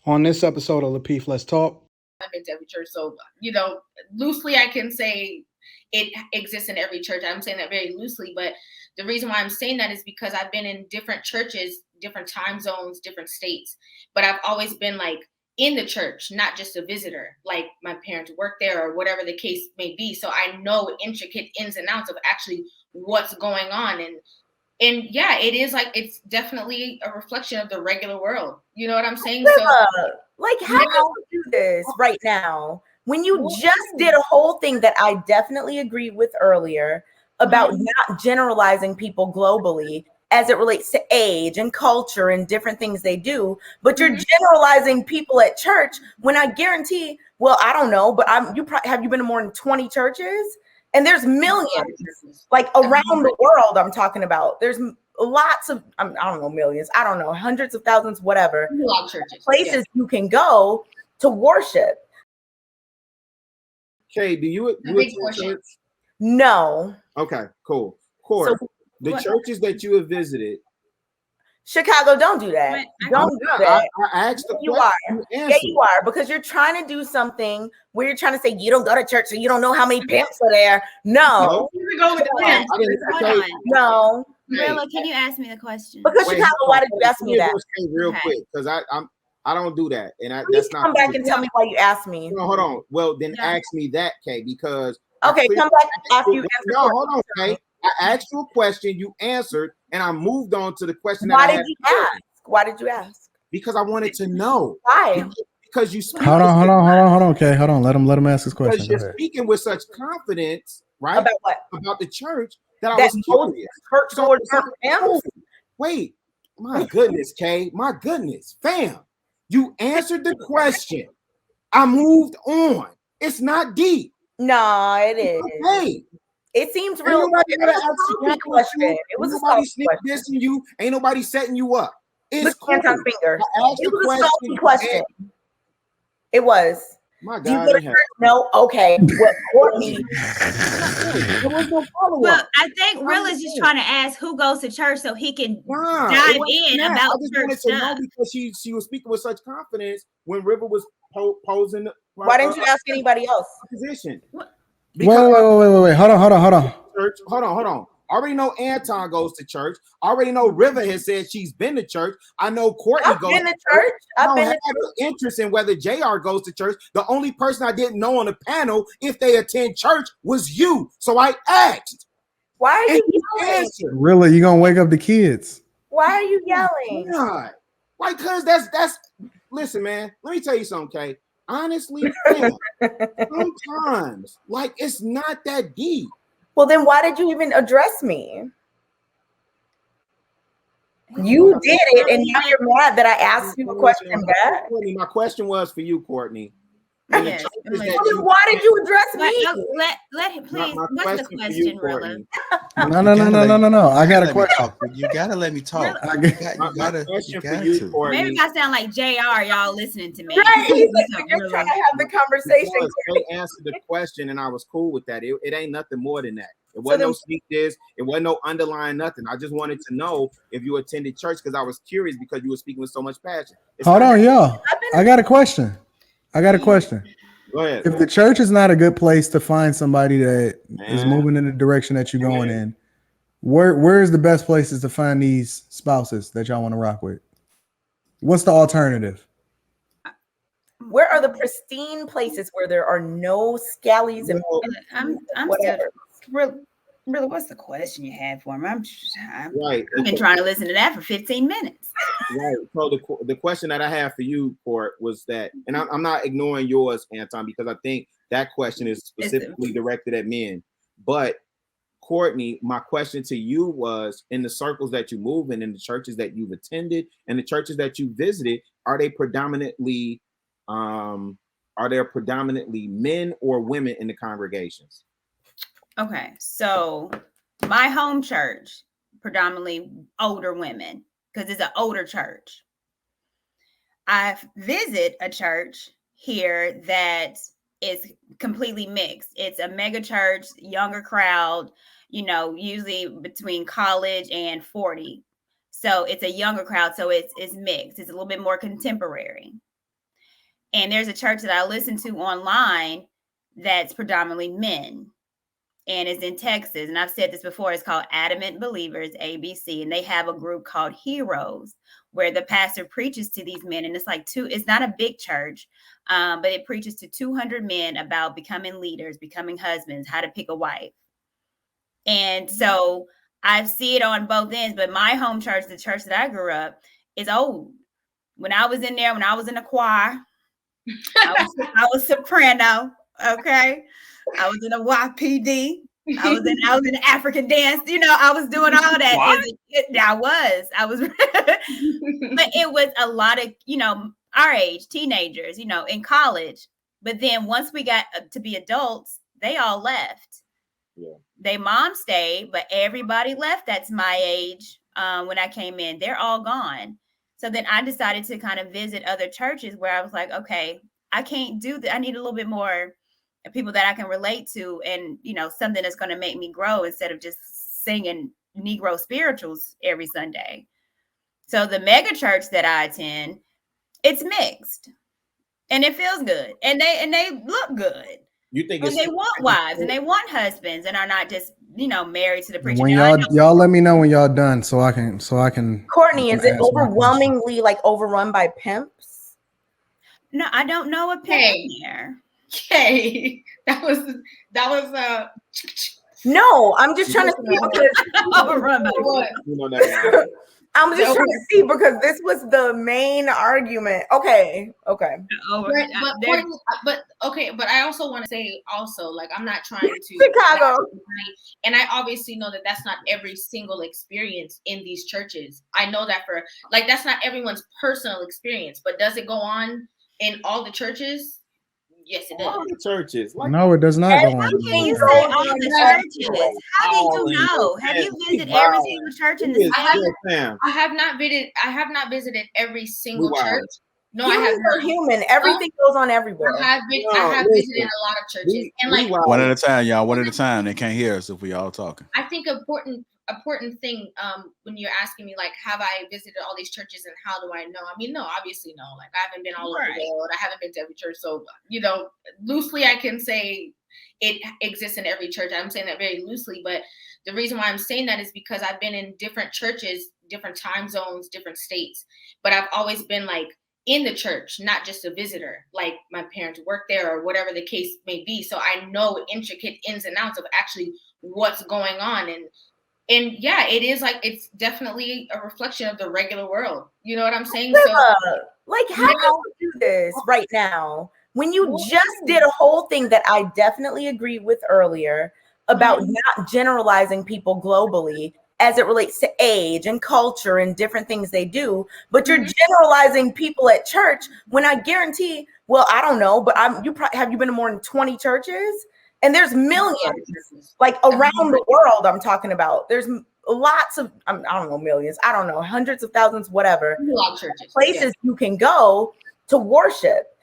On this episode of Lapeef, Let's Talk. I've been to every church, so loosely I can say it exists in every church. I'm saying that very loosely, but the reason why I'm saying that is because I've been in different churches, different time zones, different states, but I've always been like in the church, not just a visitor, like my parents work there or whatever the case may be. So I know intricate ins and outs of actually what's going on. And yeah, it is like, it's definitely a reflection of the regular world. You know what I'm saying? So like, how do you do this right now when you just did a whole thing that I definitely agreed with earlier about not generalizing people globally as it relates to age and culture and different things they do, but you're generalizing people at church when I guarantee, well, I don't know, but have you been to more than 20 churches? And there's millions, like around the world. I'm talking about. There's lots of, I don't know, millions. I don't know, hundreds of thousands, whatever. A lot of churches, places you can go to worship. Kay, do you attend church? No. Okay, cool. Court, so, the churches that you have visited. Chicago, don't do that. Don't do that. I asked the you question. Yeah, you are, because you're trying to do something where you're trying to say you don't go to church, so you don't know how many pimps are there. No. No. Rilla, can you ask me the question? Because Chicago, why did you ask me that? Real quick, because I don't do that, and that's not. Come back and tell me why you asked me. No, hold on. Well, then ask me that, Kay, because okay, come back after you answer. No, hold on, Kay. I asked you a question, you answered, and I moved on to the question. Why did you ask? Why did you ask? Because I wanted to know. Why? Because you speak. Hold on. Okay, hold on. Let him ask his question. Because you're speaking with such confidence, right? About what? About the church that I was curious. Wait, my goodness, Kay, my goodness, fam, you answered the question. I moved on. It's not deep. No, it is. Okay. It seems real. It was a soft question. You ain't nobody setting you up. It's cool. Finger. It was a salty question. It was. My God. Do you go to church? No. Okay. What, Courtney? Well, I think Real is just trying to ask who goes to church so he can dive in about church stuff. Because she was speaking with such confidence when River was posing. Why didn't you ask anybody else? Position. Wait. Hold on. Church. Hold on. I already know Anton goes to church. I already know River has said she's been to church. I know Courtney goes to church. I don't have interest in whether JR goes to church. The only person I didn't know on the panel if they attend church was you. So I asked. Why are you yelling? Really, you gonna wake up the kids? Why are you yelling? God. Like, cause that's listen, man. Let me tell you something, Kay. Honestly, sometimes like it's not that deep. Well, then why did you even address me? You did it, and now you're mad that I asked you a question back. My question was for you, Courtney. Yes. Why did you address me? Let him please. What's the question, Rilla? No. I got a question. You gotta let me talk. You gotta. Maybe I sound like JR. Y'all listening to me? Right. You're trying to have the conversation. They answered the question, and I was cool with that. It ain't nothing more than that. It wasn't no sneak this. It wasn't no underlying nothing. I just wanted to know if you attended church because I was curious because you were speaking with so much passion. Hold on, y'all. I got a question. Go ahead. If the church is not a good place to find somebody that is moving in the direction that you're going in, where is the best places to find these spouses that y'all want to rock with? What's the alternative? Where are the pristine places where there are no scallies and I'm whatever? Really, what's the question you had for me? I've been trying to listen to that for 15 minutes. Right. So the question that I have for you, Court, was that, and I'm not ignoring yours, Anton, because I think that question is specifically directed at men. But Courtney, my question to you was, in the circles that you move in the churches that you've attended, and the churches that you visited, are there predominantly men or women in the congregations? Okay, so my home church, predominantly older women, because it's an older church. I visit a church here that is completely mixed. It's a mega church, younger crowd, usually between college and 40. So it's a younger crowd, so it's mixed. It's a little bit more contemporary. And there's a church that I listen to online that's predominantly men, and it's in Texas. And I've said this before, it's called Adamant Believers, ABC. And they have a group called Heroes, where the pastor preaches to these men. And it's like it's not a big church, but it preaches to 200 men about becoming leaders, becoming husbands, how to pick a wife. And so I see it on both ends, but my home church, the church that I grew up, is old. When I was in there, when I was in the choir, I was soprano. Okay. I was in a YPD. I was in African dance. You know, I was doing all that. I was, but it was a lot of, you know, our age, teenagers, you know, in college. But then once we got to be adults, they all left. Yeah. They mom stayed, but everybody left. That's my age. When I came in, they're all gone. So then I decided to kind of visit other churches where I was like, okay, I can't do that. I need a little bit more people that I can relate to, and, you know, something that's going to make me grow instead of just singing Negro spirituals every Sunday. So the mega church that I attend, it's mixed and it feels good, and they look good. You think and they want wives and they want husbands and are not just, you know, married to the preacher. When y'all let me know when y'all done so I can Courtney, is it overwhelmingly like overrun by pimps? No, I don't know a pimp in there. Okay, that was no, I'm just trying to see because I'm just trying to see because this was the main argument. Okay. But I also want to say also, like, I'm not trying to Chicago, and I obviously know that that's not every single experience in these churches. I know that that's not everyone's personal experience, but does it go on in all the churches? Yes, it does. All the churches. No, it does not go on. How can you say all the churches? How do you know? Have you visited every single church in this country? I have not visited every single church. No, Humans I have not. Human. Everything goes on everywhere. I have visited a lot of churches, and like one at a time, y'all. One at a time. They can't hear us if we all talking. I think important thing when you're asking me, like, have I visited all these churches and how do I know? I mean, no, obviously no. Like, I haven't been all over the world. I haven't been to every church. So, you know, loosely I can say it exists in every church. I'm saying that very loosely, but the reason why I'm saying that is because I've been in different churches, different time zones, different states, but I've always been like in the church, not just a visitor. Like, my parents work there or whatever the case may be. So I know intricate ins and outs of actually what's going on. And yeah, it is like, it's definitely a reflection of the regular world. You know what I'm saying? So, like, how do you do this right now when you just did a whole thing that I definitely agree with earlier about not generalizing people globally as it relates to age and culture and different things they do, but you're generalizing people at church when I guarantee, well, I don't know, but have you been to more than 20 churches? And there's millions, like, around the world. I'm talking about. There's lots of, I don't know, millions. I don't know, hundreds of thousands, whatever. A lot of churches, places you can go to worship.